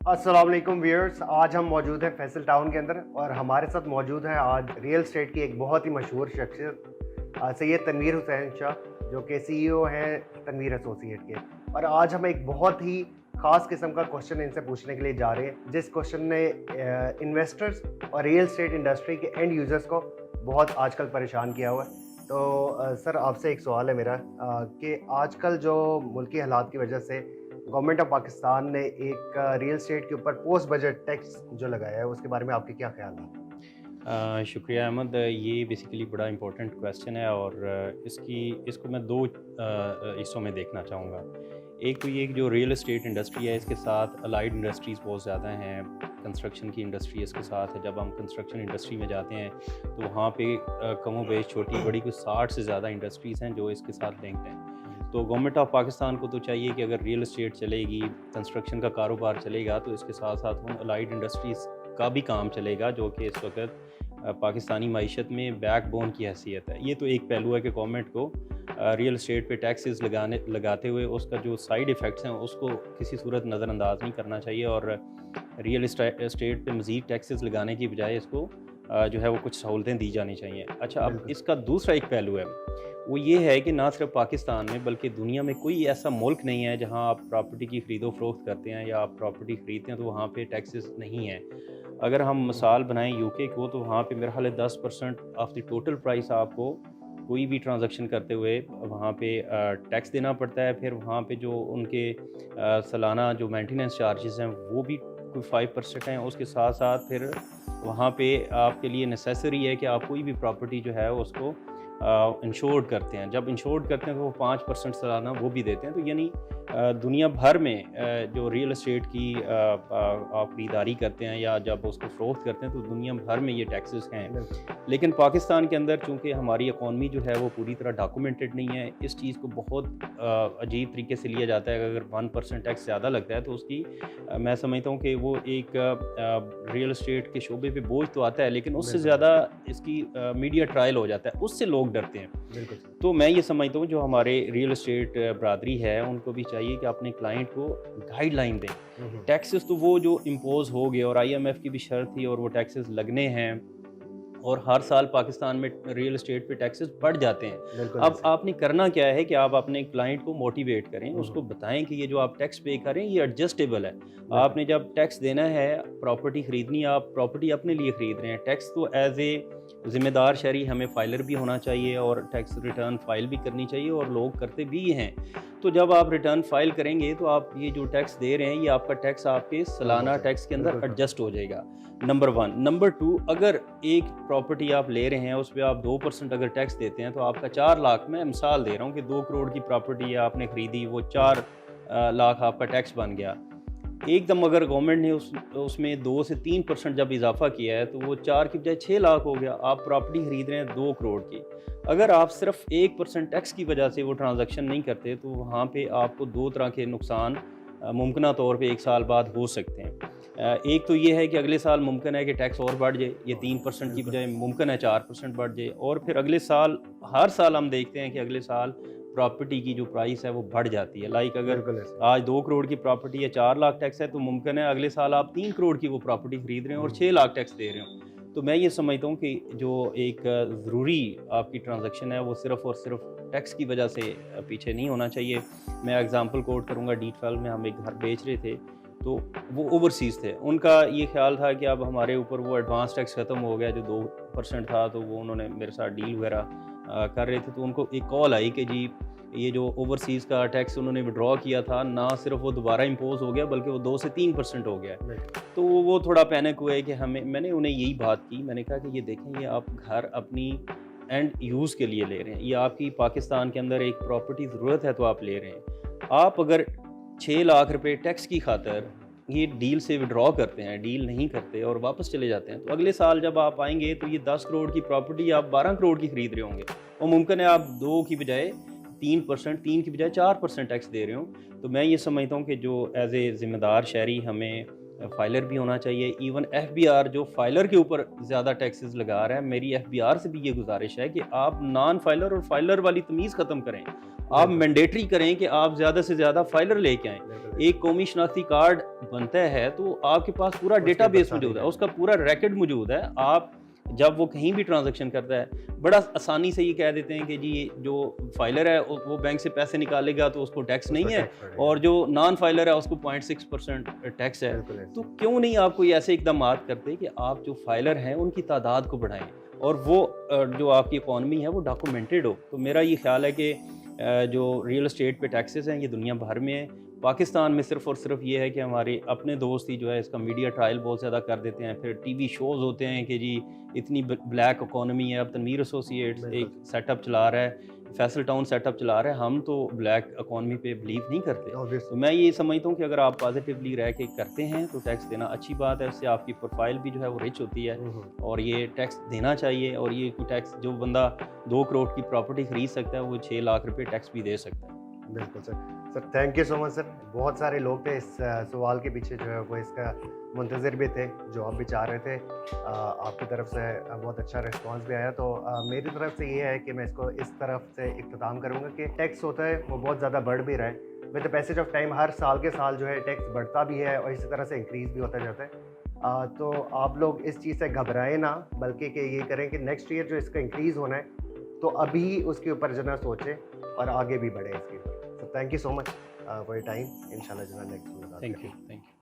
अस्सलाम वालेकुम व्यूअर्स, आज हम मौजूद हैं फैसल टाउन के अंदर और हमारे साथ मौजूद हैं आज रियल एस्टेट की एक बहुत ही मशहूर शख्सियत सैयद तनवीर हुसैन शाह, जो कि सीईओ हैं तनवीर एसोसिएट के। और आज हम एक बहुत ही ख़ास किस्म का क्वेश्चन इनसे पूछने के लिए जा रहे हैं, जिस क्वेश्चन ने इन्वेस्टर्स और रियल एस्टेट इंडस्ट्री के एंड यूज़र्स को बहुत आजकल परेशान किया हुआ है। तो सर, आपसे एक सवाल है मेरा कि आजकल जो मुल्की हालात की वजह से गवर्नमेंट ऑफ पाकिस्तान ने एक रियल एस्टेट के ऊपर पोस्ट बजट टैक्स जो लगाया है, उसके बारे में आपके क्या ख्याल हैं? शुक्रिया अहमद। ये बेसिकली बड़ा इम्पोर्टेंट क्वेश्चन है और इसको मैं दो हिस्सों में देखना चाहूँगा। एक तो ये कि जो रियल एस्टेट इंडस्ट्री है, इसके साथ अलाइड इंडस्ट्रीज़ बहुत ज़्यादा हैं। कंस्ट्रक्शन की इंडस्ट्री इसके साथ है। जब हम कंस्ट्रक्शन इंडस्ट्री में जाते हैं तो वहाँ पे कमो बेश छोटी बड़ी कुछ 60 से ज़्यादा इंडस्ट्रीज़ हैं जो इसके साथ लिंक्ड हैं। तो गवर्नमेंट ऑफ पाकिस्तान को तो चाहिए कि अगर रियल एस्टेट चलेगी, कंस्ट्रक्शन का कारोबार चलेगा, तो इसके साथ साथ उन अलाइड इंडस्ट्रीज़ का भी काम चलेगा जो कि इस वक्त पाकिस्तानी मईशत में बैकबोन की हैसियत है। ये तो एक पहलू है कि गवर्नमेंट को रियल एस्टेट पे टैक्सेस लगाते हुए उसका जो साइड इफ़ेक्ट्स हैं उसको किसी सूरत नज़रअंदाज नहीं करना चाहिए और रियल एस्टेट पे मज़ीद टैक्सेस लगाने की बजाय इसको जो है वो कुछ सहूलतें दी जानी चाहिए। अच्छा, अब इसका दूसरा एक पहलू है, वो ये है कि ना सिर्फ पाकिस्तान में बल्कि दुनिया में कोई ऐसा मुल्क नहीं है जहां आप प्रॉपर्टी की ख़रीदो फरोख्त करते हैं या आप प्रॉपर्टी ख़रीदते हैं तो वहाँ पे टैक्सेस नहीं हैं। अगर हम मिसाल बनाएं यूके को, तो वहाँ पे मेरा ख्याल है 10% ऑफ द टोटल प्राइस आपको कोई भी ट्रांजैक्शन करते हुए वहाँ पे टैक्स देना पड़ता है। फिर वहाँ पे जो उनके सालाना जो मेंटेनेंस चार्जेस हैं वो भी कोई 5% हैं। उसके साथ साथ फिर वहाँ पे आपके लिए नेसेसरी है कि आप कोई भी प्रॉपर्टी जो है उसको इंश्योर्ड करते हैं। जब इंश्योर्ड करते हैं तो वो 5% सालाना वो भी देते हैं। तो यानी दुनिया भर में जो रियल एस्टेट की आप खरीदारी करते हैं या जब उसको फ़रोख्त करते हैं तो दुनिया भर में ये टैक्सेस हैं। लेकिन पाकिस्तान के अंदर चूँकि हमारी इकॉनमी जो है वो पूरी तरह डॉक्यूमेंटेड नहीं है, इस चीज़ को बहुत अजीब तरीके से लिया जाता है कि अगर 1% टैक्स ज़्यादा लगता है तो उसकी मैं समझता हूँ कि वो एक रियल एस्टेट के शोबे पे बोझ तो आता है, लेकिन उससे ज़्यादा इसकी मीडिया ट्रायल हो जाता है, उससे लोग डरते हैं। बिल्कुल। तो मैं ये समझता हूँ जो हमारे रियल एस्टेट बरादरी है उनको भी चाहिए कि अपने क्लाइंट को गाइडलाइन दें। टैक्सेस तो वो जो इम्पोज हो गए और आईएमएफ की भी शर्त थी और वो टैक्सेस लगने हैं और हर साल पाकिस्तान में रियल एस्टेट पे टैक्सेस बढ़ जाते हैं। अब आपने करना क्या है कि आप अपने क्लाइंट को मोटिवेट करें, उसको बताएं कि ये जो आप टैक्स पे करें ये एडजस्टेबल है। आपने जब टैक्स देना है, प्रॉपर्टी खरीदनी है, आप प्रॉपर्टी अपने लिए खरीद रहे हैं, टैक्स तो एज ए ज़िम्मेदार शहरी हमें फाइलर भी होना चाहिए और टैक्स रिटर्न फाइल भी करनी चाहिए और लोग करते भी हैं। तो जब आप रिटर्न फाइल करेंगे तो आप ये जो टैक्स दे रहे हैं ये आपका टैक्स आपके सालाना टैक्स के अंदर एडजस्ट हो जाएगा, नंबर 1। नंबर 2, अगर एक प्रॉपर्टी आप ले रहे हैं उस पर आप 2% अगर टैक्स देते हैं तो आपका 4 लाख, मैं मिसाल दे रहा हूँ कि 2 करोड़ की प्रॉपर्टी आपने ख़रीदी, वो 4 लाख आपका टैक्स बन गया। एकदम अगर गवर्नमेंट ने उसमें 2 से 3% जब इजाफा किया है तो वो 4 की बजाय 6 लाख हो गया। आप प्रॉपर्टी खरीद रहे हैं 2 करोड़ की, अगर आप सिर्फ 1% टैक्स की वजह से वो ट्रांजैक्शन नहीं करते तो वहाँ पे आपको 2 तरह के नुकसान मुमकिन तौर पे 1 साल बाद हो सकते हैं। एक तो ये है कि अगले साल मुमकिन है कि टैक्स और बढ़ जाए, ये 3% की बजाय मुमकिन है 4% बढ़ जाए, और फिर अगले साल हर साल हम देखते हैं कि अगले साल प्रॉपर्टी की जो प्राइस है वो बढ़ जाती है। लाइक अगर आज 2 करोड़ की प्रॉपर्टी है, 4 लाख टैक्स है, तो मुमकिन है अगले साल आप 3 करोड़ की वो प्रॉपर्टी खरीद रहे हैं और 6 लाख टैक्स दे रहे हो। तो मैं ये समझता हूँ कि जो एक ज़रूरी आपकी ट्रांजैक्शन है वो सिर्फ़ और सिर्फ टैक्स की वजह से पीछे नहीं होना चाहिए। मैं एग्जांपल कोट करूँगा, डीटवेल में हम एक घर बेच रहे थे तो वो ओवरसीज़ थे। उनका ये ख्याल था कि अब हमारे ऊपर वो एडवांस टैक्स ख़त्म हो गया जो 2% था, तो वो उन्होंने मेरे साथ डील वगैरह कर रहे थे। तो उनको एक कॉल आई कि जी ये जो ओवरसीज़ का टैक्स उन्होंने विड्रॉ किया था, ना सिर्फ वो दोबारा इम्पोज हो गया बल्कि वो 2 से 3% हो गया। तो वो थोड़ा पैनिक हुए कि मैंने उन्हें यही बात की, मैंने कहा कि ये देखें, ये आप घर अपनी एंड यूज़ के लिए ले रहे हैं, ये आपकी पाकिस्तान के अंदर एक प्रॉपर्टी ज़रूरत है तो आप ले रहे हैं। आप अगर 6 लाख रुपए टैक्स की खातर ये डील से विड्रॉ करते हैं, डील नहीं करते और वापस चले जाते हैं, तो अगले साल जब आप आएंगे तो ये 10 करोड़ की प्रॉपर्टी आप 12 करोड़ की खरीद रहे होंगे और मुमकिन है आप 2 की बजाय 3%, 3 की बजाय 4% टैक्स दे रहे हो। तो मैं ये समझता हूँ कि जो एज ए ज़िम्मेदार शहरी हमें फाइलर भी होना चाहिए। इवन FBR जो फाइलर के ऊपर ज़्यादा टैक्सेस लगा रहा है, मेरी FBR से भी ये गुजारिश है कि आप नॉन फाइलर और फाइलर वाली तमीज़ ख़त्म करें। आप मैंडेटरी करें कि आप ज़्यादा से ज़्यादा फाइलर लेके आएँ। एक कौमी शनाख्ती कार्ड बनता है तो आपके पास पूरा डेटाबेस मौजूद है, उसका पूरा रिकॉर्ड मौजूद है। आप जब वो कहीं भी ट्रांजैक्शन करता है, बड़ा आसानी से ये कह देते हैं कि जी जो फाइलर है वो बैंक से पैसे निकालेगा तो उसको टैक्स नहीं है, और जो नॉन फाइलर है उसको 0.6% टैक्स है। तो क्यों नहीं आप कोई ऐसे इकदाम करते कि आप जो फाइलर हैं उनकी तादाद को बढ़ाएं और वो जो आपकी इकॉनमी है वो डॉक्यूमेंटेड हो। तो मेरा ये ख्याल है कि जो रियल एस्टेट पे टैक्सेस हैं ये दुनिया भर में है। पाकिस्तान में सिर्फ़ और सिर्फ ये है कि हमारे अपने दोस्त ही जो है इसका मीडिया ट्रायल बहुत ज़्यादा कर देते हैं, फिर टीवी शोज़ होते हैं कि जी इतनी ब्लैक इकॉनमी है। अब तनवीर एसोसिएट्स एक सेटअप चला रहा है, फैसल टाउन सेटअप चला रहा है। हम तो ब्लैक इकॉनमी पे बिलीव नहीं करते। तो मैं ये समझता हूँ कि अगर आप पॉजिटिवली रह के करते हैं तो टैक्स देना अच्छी बात है, उससे आपकी प्रोफाइल भी जो है वो रिच होती है और ये टैक्स देना चाहिए। और ये टैक्स जो बंदा 2 करोड़ की प्रॉपर्टी खरीद सकता है वो 6 लाख रुपये टैक्स भी दे सकता है। बिल्कुल sir. Sir thank you so much sir. बहुत सारे लोग थे इस सवाल के पीछे जो है वो इसका मुंतज़िर भी थे, जवाब भी चाह रहे थे। आपकी तरफ से बहुत अच्छा रिस्पांस भी आया। तो मेरी तरफ से ये है कि मैं इसको इस तरफ से इख्तिताम करूँगा कि टैक्स होता है वो बहुत ज़्यादा बढ़ भी रहा है। With the passage of time हर साल के साल जो है टैक्स बढ़ता भी है और इसी तरह से इंक्रीज़ भी होता जाता है। तो आप लोग इस चीज़ से घबराएं ना, बल्कि कि ये करें कि नेक्स्ट ईयर जो इसका इंक्रीज़ होना है तो अभी उसके ऊपर जो है सोचें और आगे भी बढ़े इसके ऊपर। So thank you so much for your time. Inshallah, next. Thank you.